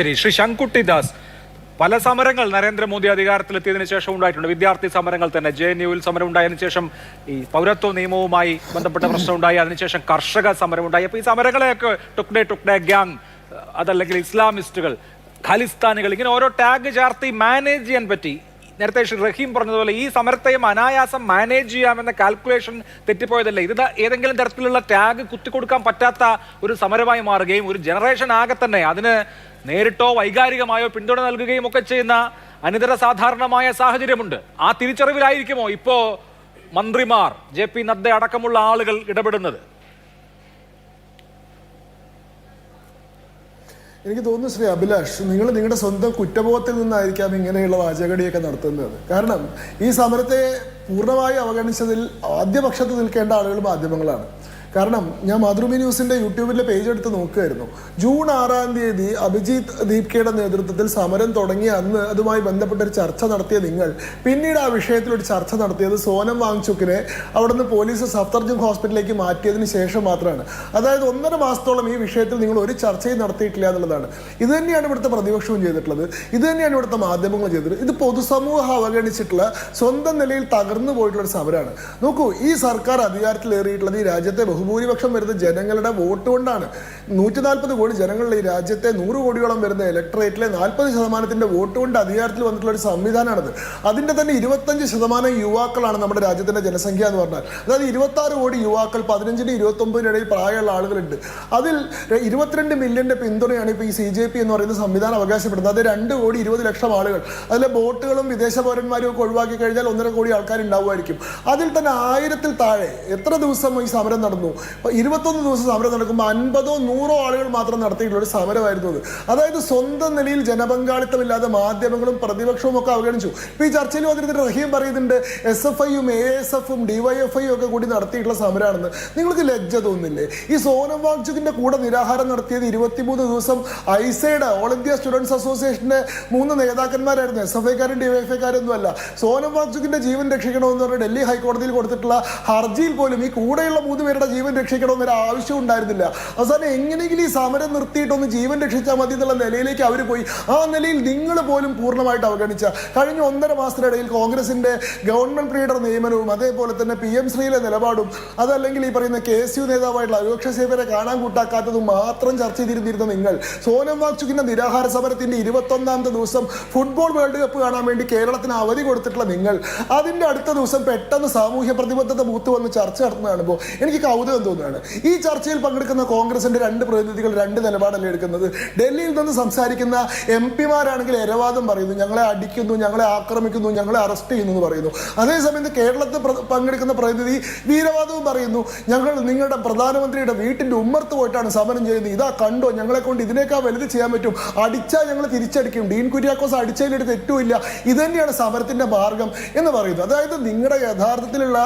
ശരി, ശ്രീ ശങ്കുട്ടി ദാസ്, പല സമരങ്ങൾ നരേന്ദ്രമോദി അധികാരത്തിലെത്തിയതിനു ശേഷം ഉണ്ടായിട്ടുണ്ട്. വിദ്യാർത്ഥി സമരങ്ങൾ തന്നെ, JNUവിൽ സമരം ഉണ്ടായതിനു ശേഷം ഈ പൗരത്വ നിയമവുമായി ബന്ധപ്പെട്ട പ്രശ്നം ഉണ്ടായി, അതിനുശേഷം കർഷക സമരം ഉണ്ടായി. അപ്പോൾ ഈ സമരങ്ങളെയൊക്കെ ടുക്ഡേ ഗ്യാങ്, അതല്ലെങ്കിൽ ഇസ്ലാമിസ്റ്റുകൾ, ഖാലിസ്ഥാനികൾ, ഇങ്ങനെ ഓരോ ടാഗ് ചേർത്ത് മാനേജ് ചെയ്യാൻ പറ്റി. നേരത്തെ ശ്രീ റഹീം പറഞ്ഞതുപോലെ ഈ സമരത്തെയും അനായാസം മാനേജ് ചെയ്യാമെന്ന കാൽക്കുലേഷൻ തെറ്റിപ്പോയതല്ലേ? ഇത് ഏതെങ്കിലും തരത്തിലുള്ള ടാഗ് കുത്തിക്കൊടുക്കാൻ പറ്റാത്ത ഒരു സമരമായി മാറുകയും ഒരു ജനറേഷൻ ആകെ തന്നെ അതിന് നേരിട്ടോ വൈകാരികമായോ പിന്തുണ നൽകുകയും ഒക്കെ ചെയ്യുന്ന അനിതര സാധാരണമായ സാഹചര്യമുണ്ട്. ആ തിരിച്ചറിവിലായിരിക്കുമോ ഇപ്പോ മന്ത്രിമാർ, JP നദ്ദ അടക്കമുള്ള ആളുകൾ ഇടപെടുന്നത്? എനിക്ക് തോന്നുന്നു ശ്രീ അഭിലാഷ്, നിങ്ങൾ നിങ്ങളുടെ സ്വന്തം കുറ്റബോധത്തിൽ നിന്നായിരിക്കാം ഇങ്ങനെയുള്ള വാചകടിയൊക്കെ നടത്തുന്നത്. കാരണം ഈ സമരത്തെ പൂർണ്ണമായി അവഗണിച്ചതിൽ ആദ്യപക്ഷത്ത് നിൽക്കേണ്ട ആളുകൾ മാധ്യമങ്ങളാണ്. കാരണം ഞാൻ മാതൃഭൂമി ന്യൂസിന്റെ യൂട്യൂബിലെ പേജ് എടുത്ത് നോക്കുകയായിരുന്നു. ജൂൺ 6-ാം തീയതി അഭിജിത്ത് ദീപ്കയുടെ നേതൃത്വത്തിൽ സമരം തുടങ്ങിയ അന്ന് അതുമായി ബന്ധപ്പെട്ട ഒരു ചർച്ച നടത്തിയ നിങ്ങൾ പിന്നീട് ആ വിഷയത്തിൽ ഒരു ചർച്ച നടത്തിയത് സോനം വാങ്ചുക്കിനെ അവിടുന്ന് പോലീസ് സഫ്ദർജംഗ് ഹോസ്പിറ്റലിലേക്ക് മാറ്റിയതിന് ശേഷം മാത്രമാണ്. അതായത് 1.5 മാസത്തോളം ഈ വിഷയത്തിൽ നിങ്ങൾ ഒരു ചർച്ചയും നടത്തിയിട്ടില്ല എന്നുള്ളതാണ്. ഇത് തന്നെയാണ് ഇവിടുത്തെ പ്രതിപക്ഷവും ചെയ്തിട്ടുള്ളത്, ഇത് തന്നെയാണ് ഇവിടുത്തെ മാധ്യമങ്ങൾ ചെയ്തിട്ടുള്ളത്. ഇത് പൊതുസമൂഹം അവഗണിച്ചിട്ടുള്ള സ്വന്തം നിലയിൽ തകർന്നു പോയിട്ടുള്ള ഒരു സമരമാണ്. നോക്കൂ, ഈ സർക്കാർ അധികാരത്തിലേറിയിട്ടുള്ളത് ഈ രാജ്യത്തെ ബഹുഭൂരിപക്ഷം വരുന്ന ജനങ്ങളുടെ വോട്ട് കൊണ്ടാണ്. 140 കോടി ജനങ്ങളുടെ ഈ രാജ്യത്തെ 100 കോടിയോളം വരുന്ന ഇലക്ടറേറ്റിലെ 40% വോട്ട് കൊണ്ട് അധികാരത്തിൽ വന്നിട്ടുള്ള ഒരു സംവിധാനമാണിത്. അതിന്റെ തന്നെ 25% യുവാക്കളാണ് നമ്മുടെ രാജ്യത്തിന്റെ ജനസംഖ്യ എന്ന് പറഞ്ഞാൽ. അതായത് 26 കോടി യുവാക്കൾ 15-നും 29-നും ഇടയിൽ പ്രായമുള്ള ആളുകളുണ്ട്. അതിൽ 22 മില്യന്റെ പിന്തുണയാണ് ഇപ്പോൾ ഈ CJP എന്ന് പറയുന്ന സംവിധാനം അവകാശപ്പെടുന്നത്. അത് 2 കോടി 20 ലക്ഷം ആളുകൾ, അതിലെ ബോട്ടുകളും വിദേശ പൗരന്മാരും ഒക്കെ ഒഴിവാക്കി കഴിഞ്ഞാൽ 1.5 കോടി ആൾക്കാർ ഉണ്ടാവുമായിരിക്കും. അതിൽ തന്നെ 1000-ൽ താഴെ എത്ര ദിവസം ഈ സമരം നടന്നു? 21 ദിവസം സമരം നടക്കുമ്പോൾ 50-ഓ 100-ഓ ആളുകൾ മാത്രം നടത്തിയിട്ടുള്ള ഒരു സമരമായിരുന്നു അത്. അതായത് സ്വന്തം നിലയിൽ ജനപങ്കാളിത്തമില്ലാതെ മാധ്യമങ്ങളും പ്രതിപക്ഷവും ഒക്കെ അവഗണിച്ചു. ഇപ്പൊ ഈ ചർച്ചയിൽ വന്നിരുന്ന റഹീം പറയുന്നുണ്ട് SFI-യും ASF-ഉം DYFI-യും ഒക്കെ കൂടി നടത്തിയിട്ടുള്ള സമരമാണെന്ന്. നിങ്ങൾക്ക് ലജ്ജ തോന്നുന്നില്ലേ? ഈ സോനം വാങ്ചുക്കിന്റെ കൂടെ നിരാഹാരം നടത്തിയത് 23 ദിവസം ഐസയുടെ ഓൾ ഇന്ത്യ സ്റ്റുഡൻസ് അസോസിയേഷന്റെ 3 നേതാക്കന്മാരായിരുന്നു. SFI-കാരും DYFI-കാരൊന്നും അല്ല. സോനം വാങ്ചുക്കിന്റെ ജീവൻ രക്ഷിക്കണമെന്ന് പറഞ്ഞ് ഡൽഹി ഹൈക്കോടതിയിൽ കൊടുത്തിട്ടുള്ള ഹർജിയിൽ പോലും ഈ കൂടെയുള്ള 3 പേരുടെ ജീവൻ രക്ഷിക്കണമെന്നൊരു ആവശ്യം ഉണ്ടായിരുന്നില്ല. അവസാനം എങ്ങനെയെങ്കിലും ഈ സമരം നിർത്തിയിട്ടൊന്ന് ജീവൻ രക്ഷിച്ചാൽ മതി എന്നുള്ള നിലയിലേക്ക് അവർ പോയി. ആ നിലയിൽ നിങ്ങൾ പോലും പൂർണ്ണമായിട്ട് അവഗണിച്ച കഴിഞ്ഞ 1.5 മാസത്തിനിടയിൽ കോൺഗ്രസിന്റെ ഗവൺമെന്റ് ലീഡർ നിയമനവും അതേപോലെ തന്നെ PM ശ്രീയിലെ നിലപാടും അതല്ലെങ്കിൽ ഈ പറയുന്ന KSU നേതാവായിട്ടുള്ള അരോക്ഷ സേവരെ കാണാൻ കൂട്ടാക്കാത്തതും മാത്രം ചർച്ച ചെയ്തിരുന്നിരുന്ന നിങ്ങൾ സോനം വാങ്ചുക്കിന്റെ നിരാഹാര സമരത്തിന്റെ 21-ാമത്തെ ദിവസം ഫുട്ബോൾ വേൾഡ് കപ്പ് കാണാൻ വേണ്ടി കേരളത്തിന് അവധി കൊടുത്തിട്ടുള്ള നിങ്ങൾ അതിന്റെ അടുത്ത ദിവസം പെട്ടെന്ന് സാമൂഹ്യ പ്രതിബദ്ധത മൂത്ത് വന്ന് ചർച്ച നടത്തുന്ന കാണുമ്പോൾ എനിക്ക് കൗതുകം തോന്നുകയാണ്. ഈ ചർച്ചയിൽ പങ്കെടുക്കുന്ന കോൺഗ്രസിന്റെ 2 പ്രതിനിധികൾ 2 നിലപാടല്ലേ എടുക്കുന്നത്? ഡൽഹിയിൽ നിന്ന് സംസാരിക്കുന്ന MP-മാരാണെങ്കിൽ എരവാദം പറയുന്നു, ഞങ്ങളെ അടിക്കുന്നു, ഞങ്ങളെ ആക്രമിക്കുന്നു, ഞങ്ങളെ അറസ്റ്റ് ചെയ്യുന്നു എന്ന് പറയുന്നു. അതേസമയത്ത് കേരളത്തിൽ പങ്കെടുക്കുന്ന പ്രതിനിധി വീരവാദവും പറയുന്നു, ഞങ്ങൾ നിങ്ങളുടെ പ്രധാനമന്ത്രിയുടെ വീട്ടിന്റെ ഉമ്മർത്ത് പോയിട്ടാണ് സമരം ചെയ്യുന്നത്, ഇതാ കണ്ടോ, ഞങ്ങളെ കൊണ്ട് ഇതിനേക്കാൾ വലുത് ചെയ്യാൻ പറ്റും, അടിച്ചാൽ ഞങ്ങൾ തിരിച്ചടിക്കും, ഡീൻ കുര്യാക്കോസ് അടിച്ചതിലൊരു തെറ്റുമില്ല, ഇത് തന്നെയാണ് സമരത്തിന്റെ മാർഗം എന്ന് പറയുന്നു. അതായത് നിങ്ങളുടെ യഥാർത്ഥത്തിലുള്ള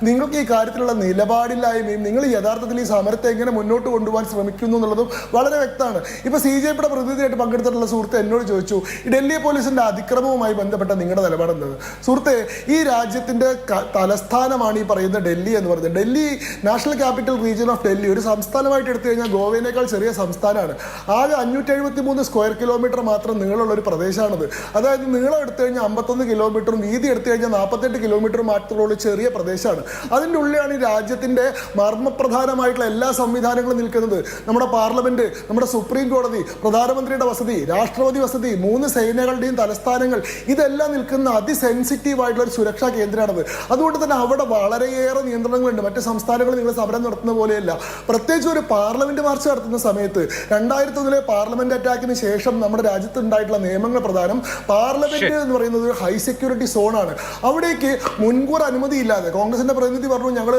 നിങ്ങൾക്ക് ഈ കാര്യത്തിലുള്ള നിലപാടില്ലായ്മയും നിങ്ങൾ യഥാർത്ഥത്തിൽ ഈ സമരത്തെ എങ്ങനെ മുന്നോട്ട് കൊണ്ടുപോകാൻ ശ്രമിക്കുന്നു എന്നുള്ളതും വളരെ വ്യക്തമാണ്. ഇപ്പൊ CJPയുടെ പ്രതിനിധിയായിട്ട് പങ്കെടുത്തിട്ടുള്ള സുഹൃത്ത് എന്നോട് ചോദിച്ചു, ഈ ഡൽഹി പോലീസിന്റെ അതിക്രമവുമായി ബന്ധപ്പെട്ട നിങ്ങളുടെ നിലപാട് എന്താണ്? സുഹൃത്തെ, ഈ രാജ്യത്തിന്റെ തലസ്ഥാനമാണ് ഈ പറയുന്ന ഡൽഹി എന്ന് പറയുന്നത്. Delhi national capital region of Delhi ഒരു സംസ്ഥാനമായിട്ട് എടുത്തു കഴിഞ്ഞാൽ ഗോവയേക്കാൾ ചെറിയ സംസ്ഥാനമാണ്. ആകെ 573 സ്ക്വയർ കിലോമീറ്റർ മാത്രം നീളമുള്ള ഒരു പ്രദേശമാണത്. അതായത് നീളം എടുത്തു കഴിഞ്ഞാൽ 51 കിലോമീറ്ററും വീതി എടുത്തു കഴിഞ്ഞാൽ 48 കിലോമീറ്ററും മാത്രമുള്ള ചെറിയ പ്രദേശമാണ്. അതിൻ്റെ ഉള്ളിലാണ് ഈ രാജ്യത്തിന്റെ മർമ്മപ്രധാനമായിട്ടുള്ള എല്ലാ സംവിധാനങ്ങളും നിൽക്കുന്നത്. നമ്മുടെ പാർലമെന്റ്, നമ്മുടെ സുപ്രീം കോടതി, പ്രധാനമന്ത്രിയുടെ വസതി, രാഷ്ട്രപതി വസതി, 3 സേനകളുടെയും തലസ്ഥാനങ്ങൾ, ഇതെല്ലാം നിൽക്കുന്ന അതിസെൻസിറ്റീവ് ആയിട്ടുള്ള ഒരു സുരക്ഷാ കേന്ദ്രമാണത്. അതുകൊണ്ട് തന്നെ അവിടെ വളരെയേറെ നിയന്ത്രണങ്ങളുണ്ട്. മറ്റ് സംസ്ഥാനങ്ങളിൽ നിങ്ങൾ സമരം നടത്തുന്ന പോലെയല്ല. പ്രത്യേകിച്ച് ഒരു പാർലമെന്റ് മാർച്ച് നടത്തുന്ന സമയത്ത് 2001-ലെ പാർലമെന്റ് അറ്റാക്കിന് ശേഷം നമ്മുടെ രാജ്യത്ത് ഉണ്ടായിട്ടുള്ള നിയമങ്ങൾ പ്രകാരം പാർലമെന്റ് എന്ന് പറയുന്നത് ഒരു ഹൈ സെക്യൂരിറ്റി സോണാണ്. അവിടേക്ക് മുൻകൂർ അനുമതി ഇല്ലാതെ കോൺഗ്രസിന്റെ പ്രതിനിധി പറഞ്ഞു, ഞങ്ങൾ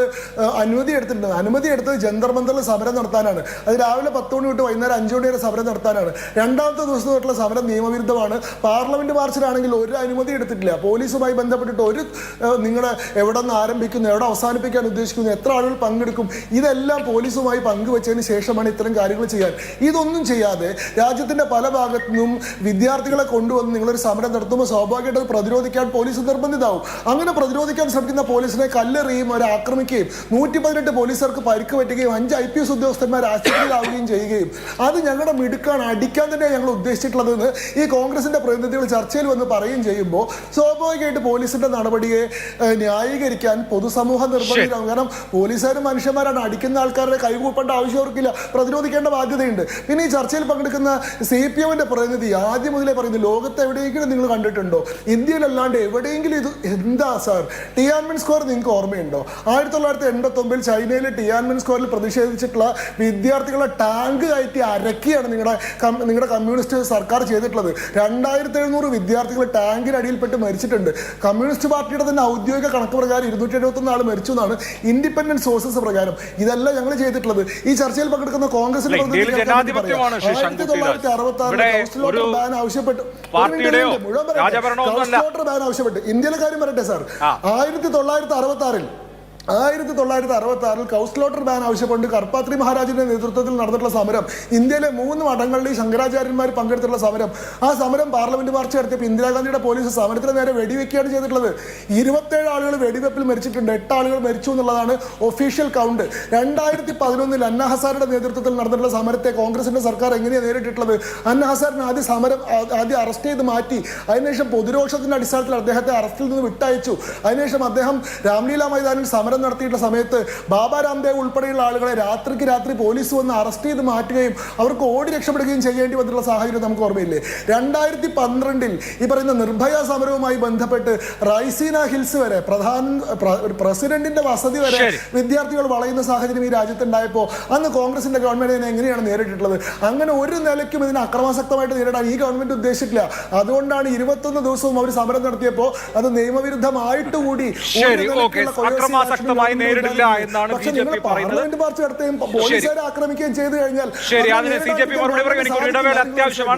അനുമതി എടുത്തിട്ടുണ്ട്. അനുമതി എടുത്തത് ജന്തർ മന്ദറിൽ സമരം നടത്താനാണ്. അത് രാവിലെ 10 മണി തൊട്ട് വൈകുന്നേരം 5 മണി വരെ സമരം നടത്താനാണ്. 2ാമത്തെ ദിവസം തൊട്ടുള്ള സമരം നിയമവിരുദ്ധമാണ്. പാർലമെന്റ് മാർച്ചിലാണെങ്കിൽ ഒരു അനുമതി എടുത്തിട്ടില്ല. പോലീസുമായി ബന്ധപ്പെട്ടിട്ട് ഒരു നിങ്ങളെ എവിടെ നിന്ന് ആരംഭിക്കുന്നു, എവിടെ അവസാനിപ്പിക്കാൻ ഉദ്ദേശിക്കുന്നു, എത്ര ആളുകൾ പങ്കെടുക്കും, ഇതെല്ലാം പോലീസുമായി പങ്കുവച്ചതിന് ശേഷമാണ് ഇത്തരം കാര്യങ്ങൾ ചെയ്യാൻ. ഇതൊന്നും ചെയ്യാതെ രാജ്യത്തിന്റെ പല ഭാഗത്തു നിന്നും വിദ്യാർത്ഥികളെ കൊണ്ടുവന്ന് നിങ്ങളൊരു സമരം നടത്തുമ്പോൾ സ്വാഭാവികമായിട്ട് പ്രതിരോധിക്കാൻ പോലീസ് നിർബന്ധിതാവും. അങ്ങനെ പ്രതിരോധിക്കാൻ ശ്രമിക്കുന്ന പോലീസിനെ കല്ലെറിയും, അവരെ ആക്രമിക്കുകയും 118 പോലീസ് പോലീസുകാർക്ക് പരിക്ക് പറ്റുകയും 5 IPS ഉദ്യോഗസ്ഥന്മാർ ആശുപത്രിയിലാവുകയും ചെയ്യുകയും അത് ഞങ്ങളുടെ മിടുക്കാണ്, അടിക്കാൻ തന്നെയാണ് ഞങ്ങൾ ഉദ്ദേശിച്ചിട്ടുള്ളതെന്ന് ഈ കോൺഗ്രസിന്റെ പ്രതിനിധികൾ ചർച്ചയിൽ വന്ന് പറയുകയും ചെയ്യുമ്പോൾ സ്വാഭാവികമായിട്ട് പോലീസിന്റെ നടപടിയെ ന്യായീകരിക്കാൻ പൊതുസമൂഹം നിർബന്ധിതരാകും. കാരണം പോലീസുകാരും മനുഷ്യന്മാരാണ്, അടിക്കുന്ന ആൾക്കാരുടെ കൈകൂപ്പേണ്ട ആവശ്യം അവർക്കില്ല, പ്രതിരോധിക്കേണ്ട ബാധ്യതയുണ്ട്. പിന്നെ ഈ ചർച്ചയിൽ പങ്കെടുക്കുന്ന CPMന്റെ പ്രതിനിധി ആദ്യം മുതലേ പറയുന്നത് ലോകത്ത് എവിടെയെങ്കിലും നിങ്ങൾ കണ്ടിട്ടുണ്ടോ, ഇന്ത്യയിലല്ലാണ്ട് എവിടെയെങ്കിലും ഇത് എന്താ സാർ? ടിയാൻമെൻ സ്ക്വയർ നിങ്ങൾക്ക് ഓർമ്മയുണ്ടോ? 1989 ചൈനയിലെ ടിയാൻമെൻ സ്ക്വയറിൽ പ്രതിഷേധിച്ചിട്ടുള്ള വിദ്യാർത്ഥികളെ ടാങ്ക് കയറ്റി അരക്കിയാണ് നിങ്ങളുടെ കമ്മ്യൂണിസ്റ്റ് സർക്കാർ ചെയ്തിട്ടുള്ളത്. 2700 വിദ്യാർത്ഥികൾ ടാങ്കിനടിയിൽപ്പെട്ട് മരിച്ചിട്ടുണ്ട്. കമ്മ്യൂണിസ്റ്റ് പാർട്ടിയുടെ തന്നെ ഔദ്യോഗിക കണക്ക് പ്രകാരം 271 ആൾ മരിച്ചു എന്നാണ് ഇൻഡിപെൻഡന്റ് സോഴ്സസ് പ്രകാരം. ഇതല്ല ഞങ്ങൾ ചെയ്തിട്ടുള്ള. ഈ ചർച്ചയിൽ പങ്കെടുക്കുന്ന കോൺഗ്രസിന്റെ ബാൻ ആവശ്യപ്പെട്ടു, ഇന്ത്യയിലെ കാര്യം പറയട്ടെ സാർ. 1966 കൗസ്ലോട്ടർ ബാൻ ആവശ്യപ്പെട്ട് കർപ്പാത്രി മഹാരാജിന്റെ നേതൃത്വത്തിൽ നടന്നിട്ടുള്ള സമരം, ഇന്ത്യയിലെ 3 മഠങ്ങളിൽ ശങ്കരാചാര്യന്മാർ പങ്കെടുത്തിട്ടുള്ള സമരം. ആ സമരം പാർലമെന്റ് മാർച്ച് നടത്തിയപ്പോൾ ഇന്ദിരാഗാന്ധിയുടെ പോലീസ് സമരത്തിന് നേരെ വെടിവെക്കുകയാണ് ചെയ്തിട്ടുള്ളത്. 27 ആളുകൾ വെടിവെപ്പിൽ മരിച്ചിട്ടുണ്ട്, 8 ആളുകൾ മരിച്ചു എന്നുള്ളതാണ് ഒഫീഷ്യൽ കൗണ്ട്. 2011 അന്ന ഹസാരുടെ നേതൃത്വത്തിൽ നടന്നിട്ടുള്ള സമരത്തെ കോൺഗ്രസിന്റെ സർക്കാർ എങ്ങനെയാണ് നേരിട്ടിട്ടുള്ളത്? അന്ന ഹസാറിനെ ആദ്യം അറസ്റ്റ് ചെയ്ത് മാറ്റി, അതിനുശേഷം പൊതുരോഷത്തിന്റെ അടിസ്ഥാനത്തിൽ അദ്ദേഹത്തെ അറസ്റ്റിൽ നിന്ന് വിട്ടയച്ചു. അതിനുശേഷം അദ്ദേഹം രാംലീല മൈതാനിൽ സമരം നടത്തിയിട്ടുള്ള സമയത്ത് ബാബ രാംദേവ് ഉൾപ്പെടെയുള്ള ആളുകളെ രാത്രി പോലീസ് വന്ന് അറസ്റ്റ് ചെയ്ത് മാറ്റുകയും അവർക്ക് ഓടി രക്ഷപ്പെടുകയും ചെയ്യേണ്ടി വന്നിട്ടുള്ള സാഹചര്യം നമുക്ക് ഓർമ്മയില്ലേ? 2012 ഈ പറയുന്ന നിർഭയ സമരവുമായി ബന്ധപ്പെട്ട് റൈസീന ഹിൽസ് വരെ പ്രസിഡന്റിന്റെ വസതി വരെ വിദ്യാർത്ഥികൾ വളയുന്ന സാഹചര്യം ഈ രാജ്യത്തുണ്ടായപ്പോൾ അന്ന് കോൺഗ്രസിന്റെ ഗവൺമെന്റിനെ എങ്ങനെയാണ് നേരിട്ടിട്ടുള്ളത്? അങ്ങനെ ഒരു നിലയ്ക്കും ഇതിനെ അക്രമാസക്തമായിട്ട് നേരിടാൻ ഈ ഗവൺമെന്റ് ഉദ്ദേശിച്ചിട്ടില്ല. അതുകൊണ്ടാണ് 21 ദിവസവും അവർ സമരം നടത്തിയപ്പോൾ അത് നിയമവിരുദ്ധമായിട്ട് കൂടി ശക്തമായി നേരിടില്ല എന്നാണ് BJP പറയുന്നത്. പോലീസുകാരെ ആക്രമിക്കുകയും ചെയ്തു കഴിഞ്ഞാൽ ശരി, അതിന് CJP മറുപടി പറയാൻ എനിക്ക് ഒരു ഇടവേള അത്യാവശ്യമാണ്.